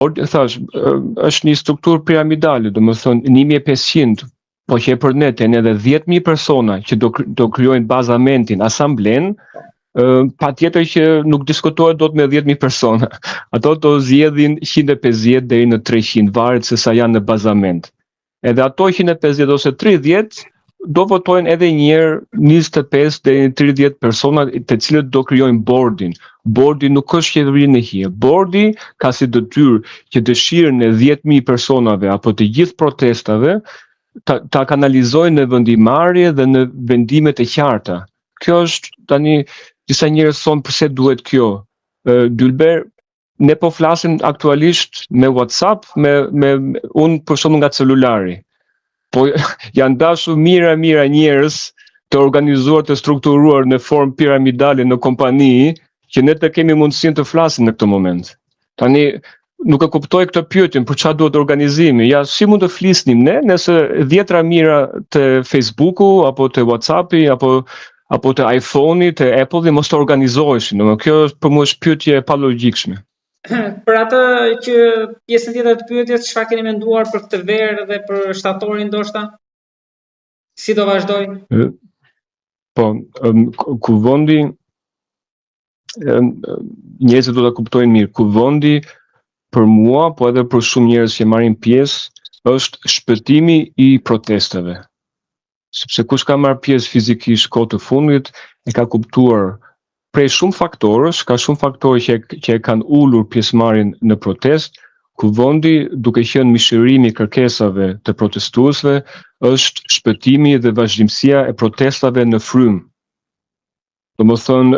Thash, është një strukturë piramidale, domethënë 1500, po që për ne janë edhe 10.000 persona që do krijojnë bazamentin, asamblen, patjetër që nuk diskutohet dot me 10.000 persona. Ato do zgjedhin 150 deri në 300, varet se sa janë në bazament. Edhe ato 150 ose 30 do votojnë edhe një herë 25 deri në 30 persona të cilët do krijojnë bordin. Bordi nuk është qeverinë e hije. Bordi ka si detyrë që dëshirën e 10.000 personave apo të gjithë protestave ta kanalizojnë në vendimarrje dhe në vendimet e qarta. Kjo është tani disa njerëz thonë pse duhet kjo. Dylber, ne po flasim aktualisht me WhatsApp, me unë për shembull nga celulari. Po janë dashur mira njerëz të organizuar, të strukturuar në formë piramidale në kompani, që ne të kemi mundësinë të flasim në këtë moment. Tani nuk e kuptoj këtë pyetjen për çfarë duhet organizimi. Ja, si mund të flisnim ne nëse 10 mira të Facebooku apo të WhatsAppi apo të iPhone-i, të Apple-i mos të organizoheshin. Kjo është për mua është pyetje e palogjikshme. Për atë që pjesën tjetër të pyetjes, çfarë keni menduar për këtë verë dhe për shtatorin ndoshta? Si do vazhdoj? Po, kuvendi njerëzit do ta kuptojnë mirë. Kuvendi për mua, po edhe për shumë njerëz që marrin pjesë, është shpëtimi i protestave. Sepse kush ka marrë pjesë fizikisht kohë të fundit e ka kuptuar prej shumë faktorësh, ka shumë faktorë që e kanë ulur pjesëmarrjen në protest. Kuvendi, duke qenë mishërimi i kërkesave të protestuesve, është shpëtimi dhe vazhdimësia e protestave në frymë. Domethënë,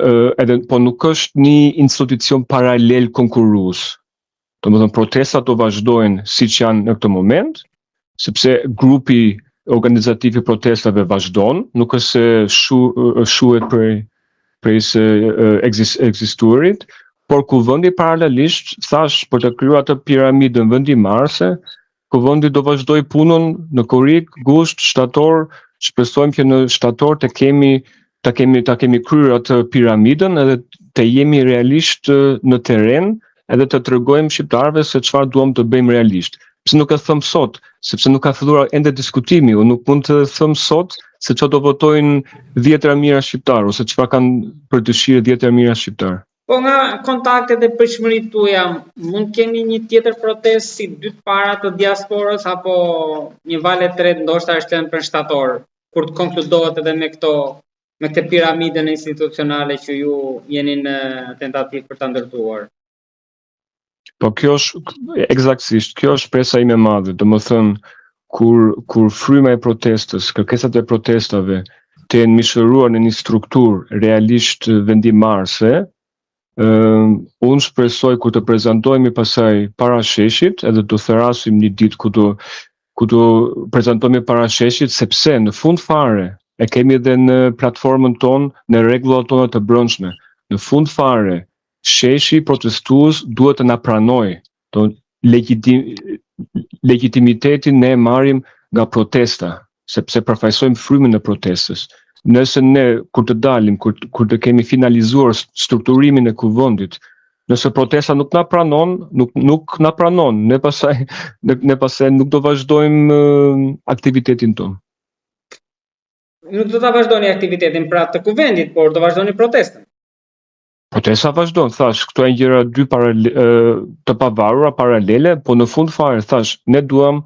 edhe po nuk është një institucion paralel konkurrues. Domethënë, protestat do vazhdojnë siç janë në këtë moment, sepse grupi organizativ i protestave vazhdon, nuk është se shuhet prej se ekzistuarit, por kuvendi paralelisht, thash, për të krijuar atë piramidën vendimarrëse, kuvendi do vazhdoj punën në korrik, gusht, shtator, shpresojmë që në shtator ta kemi kryer atë piramidën edhe të jemi realisht në terren edhe të tregojmë shqiptarëve se çfarë duam të bëjmë realisht. Pse nuk e them sot, sepse nuk ka filluar ende diskutimi, unë nuk mund të them sot se çfarë do votojnë 10 mijëra shqiptarë ose çfarë kanë për dëshirë 10 mijëra shqiptarë. Po nga kontaktet e pritshmëritë tuaja, mund kemi një tjetër protestë si dy të para të diasporës apo një valë e tretë ndoshta është lënë për shtator, kur të konkludohet edhe me këtë piramidën institucionale që ju jeni në tentativë për ta ndërtuar. Po kjo është eksaktësisht, kjo është shpresa ime e madhe. Domethënë kur fryma e protestës, kërkesat e protestave të jenë mishëruar në një strukturë realisht vendimarrëse, unë shpresoj kur të prezantohemi pasaj para sheshit, edhe do therasim një ditë ku do prezantohemi para sheshit, sepse në fund fare e kemi edhe në platformën tonë, në rregullat tona të brendshme. Në fund fare, sheshi protestues duhet të na pranojë. Legitimitetin ne marrim nga protesta, sepse përfaqësojmë frymën e protestës. Nëse ne kur të dalim, kur të kemi finalizuar strukturimin e kuvendit, nëse protesta nuk na pranon, nuk na pranon, ne pastaj nuk do vazhdojmë aktivitetin tonë. Nuk do ta vazhdoni aktivitetin pra të kuvendit, por do vazhdoni protestën. Protesta vazhdon, thash, këto janë gjëra dy të pavarura, paralele, po në fund fare, thash, ne duam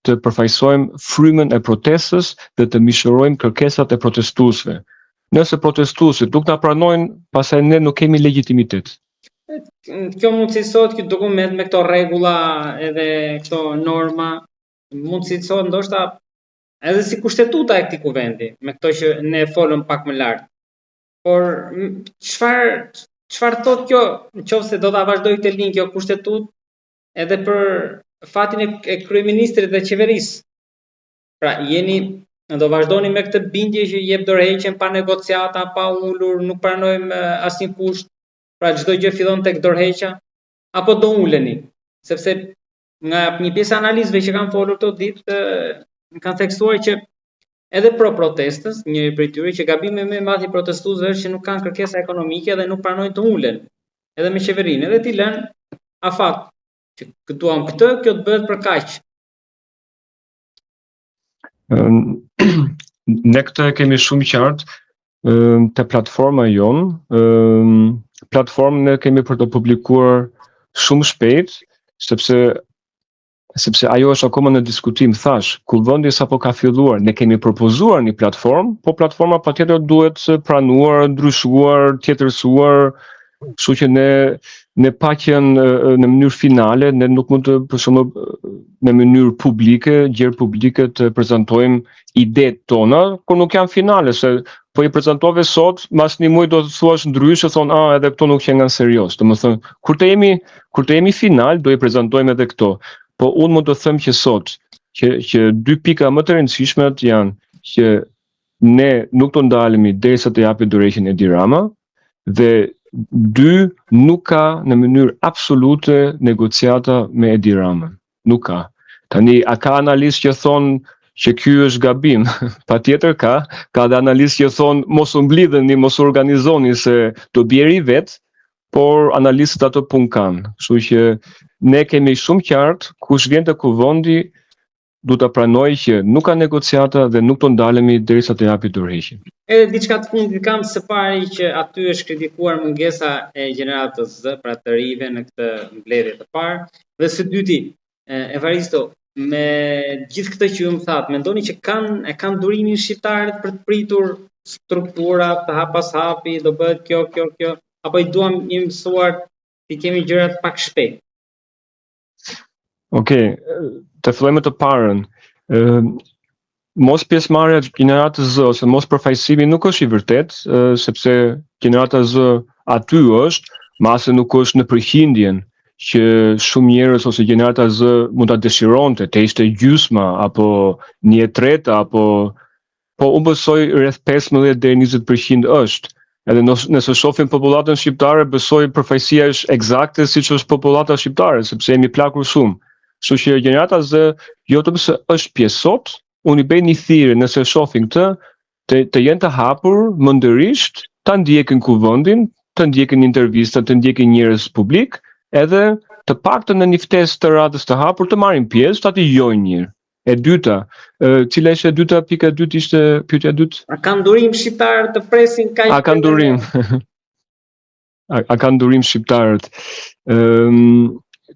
të përfaqësojmë frymën e protestës dhe të mishërojmë kërkesat e protestuesve. Nëse protestuesit nuk na pranojnë, pastaj ne nuk kemi legitimitet. Kjo mund cilësohet ky dokument me këto rregulla edhe këto norma, mund cilësohet ndoshta edhe si kushtetuta e këtij kuvendi, me këto që ne folëm pak më lart. Por çfarë thotë kjo, nëse do ta vazhdoj këtë linjë kjo kushtetutë edhe për fatin e kryeministrit dhe qeverisë. Pra, do vazhdoni me këtë bindje që jep dorëheqjen pa negociata, pa ulur, nuk pranojmë asnjë kusht, pra çdo gjë fillon tek dorëheqja, apo do uleni? Sepse nga një pjesë analizëve që kanë folur këto ditë, kanë theksuar që edhe pro protestës, njëri prej tyre që gabimi më i madh i protestuesve është që nuk kanë kërkesa ekonomike dhe nuk pranojnë të ulen, edhe me qeverinë, edhe t'i lënë afat. që këtuam këtë, kjo të bëhet për kaq. Ne këtë e kemi shumë qartë te platforma jon. Platformën ne kemi për të publikuar shumë shpejt, sepse ajo është akoma në diskutim. Thash, Kuvendi sapo ka filluar, ne kemi propozuar një platformë, po platforma patjetër duhet pranuar, ndryshuar, tjetërsuar, kështu që ne pa qenë në mënyrë finale, ne nuk mund të për shembull në mënyrë publike, gjërë publike të prezantojmë idetë tona, kur nuk janë finale, se po i prezantove sot, mas një muaj do të thuash ndryshe, thonë, edhe këto nuk qenë nga serios. Domethënë, kur të jemi final, do i prezantojmë edhe këto. Po unë mund të them që sot, që dy pika më të rëndësishme janë që ne nuk të ndalemi derisa të japi dorëheqjen Edi Rama, dhe dy, nuk ka në mënyrë absolute negociata me Edi Ramën. Nuk ka. Tani, a ka analistë që thonë që ky është gabim? Patjetër ka dhe analistë që thonë mos u mblidheni, mos u organizoni se do bjeri vetë, por analistët ato pun kanë. Kështu që ne kemi shumë qartë, kush vjen te Kuvendi du të pranoj që nuk ka negociata dhe nuk të ndalemi derisa të japi dorëheqjen. Edhe diçka të fundit kam së pari që aty është kritikuar mungesa e gjeneratës Z, pra të rive në këtë mbledhje të parë, dhe së dyti, Evaristo, me gjithë këtë që ju më thatë, mendoni që kanë durimin shqiptarët për të pritur struktura të hap pas hapi, do bëhet kjo, apo i duam një mësuar të kemi gjërat pak shpejt? Okej, të fillojmë të parën. Mos pjesëmarrja e gjeneratës Z ose mos përfaqësimi nuk është i vërtet, sepse gjenerata Z aty është, mase nuk është në përqindjen që shumë njerëz ose gjenerata Z mund ta dëshironte, të ishte gjysma apo 1/3 apo unë besoj rreth 15 deri 20% është. Edhe nëse shohim popullatën shqiptare, besoj përfaqësia është eksakte siç është popullata shqiptare, sepse jemi plakur shumë. Kështu që gjenerata Z jo të mëse është pjesë sot, unë i bëj një thirrje nëse shohin këtë, të jenë të hapur mëndërisht, ta ndjekin Kuvendin, të ndjekin intervistat, të ndjekin njerëz publik, edhe të paktën në një ftesë të radhës të hapur të marrin pjesë, ta dëgjojnë mirë. E dyta, cila ishte e dyta, pika e dytë ishte pyetja e dytë? A kanë durim shqiptarët të presin kaq? A kanë durim? A kanë durim shqiptarët?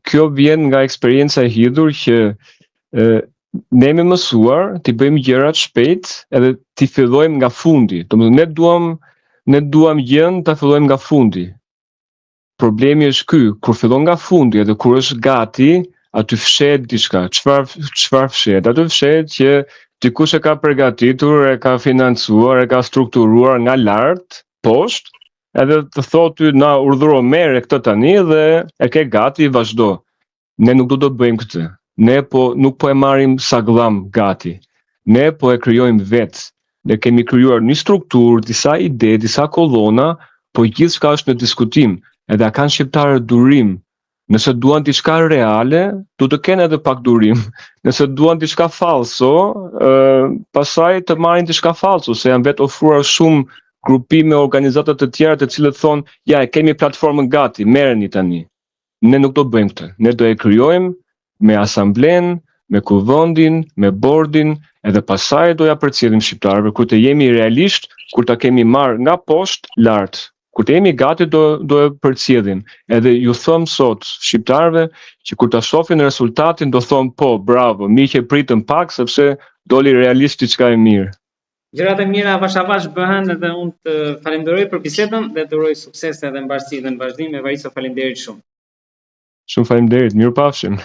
Kjo vjen nga eksperjenca e hidhur që ne jemi mësuar të bëjmë gjërat shpejt edhe të fillojmë nga fundi. Domethënë ne duam gjën ta fillojmë nga fundi. Problemi është ky, kur fillon nga fundi edhe kur është gati, aty fshehet diçka. Çfarë fshehet? Aty fshehet që dikush e ka përgatitur, e ka financuar, e ka strukturuar nga lart, poshtë, edhe të thotë ty na urdhëro merre këtë tani dhe e ke gati, vazhdo. Ne nuk do të bëjmë këtë. Ne nuk po e marrim sa gdham gati. Ne po e krijojmë vetë. Ne kemi krijuar një strukturë, disa ide, disa kolona, po gjithçka është në diskutim. Edhe a kanë shqiptarët durim? Nëse duan diçka reale, du të kenë edhe pak durim. Nëse duan diçka falso, pastaj të marrin diçka falso, se janë vetë ofruar shumë grupime, organizata të tjera të cilët thonë, ja, e kemi platformën gati, merreni tani. Ne nuk do bëjmë këtë. Ne do e krijojmë me asamblen, me Kuvendin, me bordin, edhe pastaj do ja përcjellim shqiptarëve kur të jemi realisht, kur ta kemi marrë nga poshtë lart. Kur të jemi gati do e përcjellim. Edhe ju them sot shqiptarëve që kur ta shohin rezultatin do thonë po, bravo, miq e pritëm pak sepse doli realisht diçka e mirë. Gjërat e mira avash avash bëhen, edhe unë të falenderoj për bisedën dhe të uroj sukses edhe mbarësi dhe në vazhdim. Evaristo, faleminderit shumë. Shumë faleminderit, mirupafshim.